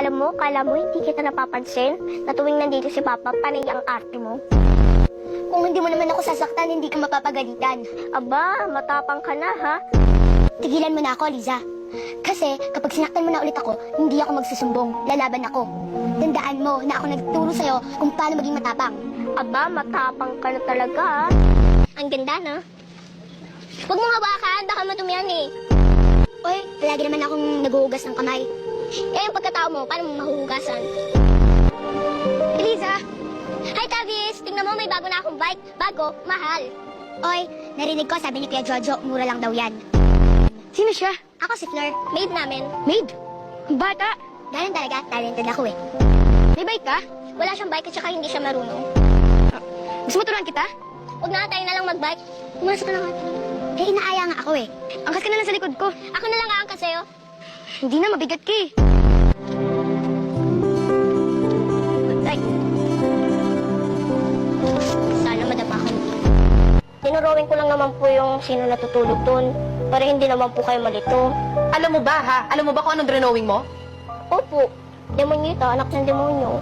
Alam mo, kala mo hindi kita napapansin na tuwing nandito si Papa, panay ang arte mo. Kung hindi mo naman ako sasaktan, hindi ka mapapagalitan. Aba, matapang ka na, ha? Tigilan mo na ako, Liza. Kasi kapag sinaktan mo na ulit ako, hindi ako magsusumbong. Lalaban ako. Tandaan mo na ako nagturo sa'yo kung paano maging matapang. Aba, matapang ka na talaga, ha? Ang ganda, no? Huwag mong hawakan, baka madumihan eh. Oy, palagi naman akong naghuhugas ng kamay. Eh, yung pagkatao mo, paano mo mahuhugasan? Eliza! Hi, Tavis! Tingnan mo, may bago na akong bike. Bago, mahal. Oy, narinig ko, sabi ni Kuya Jojo, mura lang daw yan. Sino siya? Ako si Fleur, maid namin. Maid? Bata? Ganun talaga, talented ako eh. May bike ka? Wala siyang bike at saka hindi siya marunong. Gusto mo turuan kita? Huwag na, tayo na lang mag-bike. Pumasok ka na nga. Eh, inaaya nga ako eh. Angkas ka na lang sa likod ko. Ako na lang aangkas sa'yo. Hindi na, mabigat ka eh. Ay. Sana madapa ko. Tinuruin ko lang naman po yung sino natutulog dun. Para hindi naman po kayo malito. Alam mo ba, ha? Alam mo ba kung anong drawing mo? Opo. Demonyo ito, anak ng demonyo.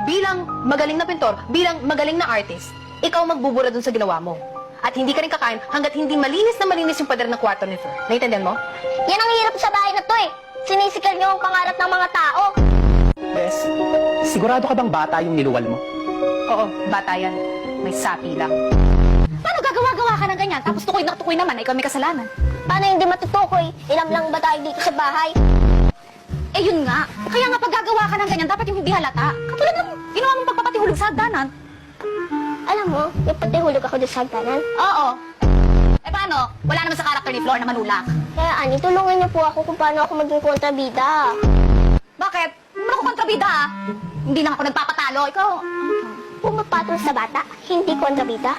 Bilang magaling na pintor, bilang magaling na artist, ikaw magbubura dun sa ginawa mo. At hindi ka rin kakain hanggat hindi malinis na malinis yung pader ng kwarto ni Fleur. Naintindihan mo? Yan ang hirap sa bahay na to eh. Sinisikal niyo ang pangarap ng mga tao. Bes, sigurado ka bang bata yung niluwal mo? Oo, bata yan. May sapi lang. Paano gagawa-gawa ka ng ganyan? Tapos tukoy na tukoy naman, ikaw may kasalanan. Paano hindi matutukoy? Ilam lang ba tayo dito sa bahay? Eh yun nga, kaya nga pag gagawa ka ng ganyan, dapat yung hindi halata. Katulad ng ginawa mong pagpapatihulog sa hagdanan. Alam mo, yung patihulog ako doon sa hagdanan. Oo. Eh paano? Wala naman sa karakter ni Flor na manulak. Kaya Ani, tulungan niyo po ako kung paano ako maging kontrabida. Bakit? Ano ko kontrabida ah? Hindi lang ako nagpapatalo. Ikaw, Pumapatol sa bata, hindi kontrabida.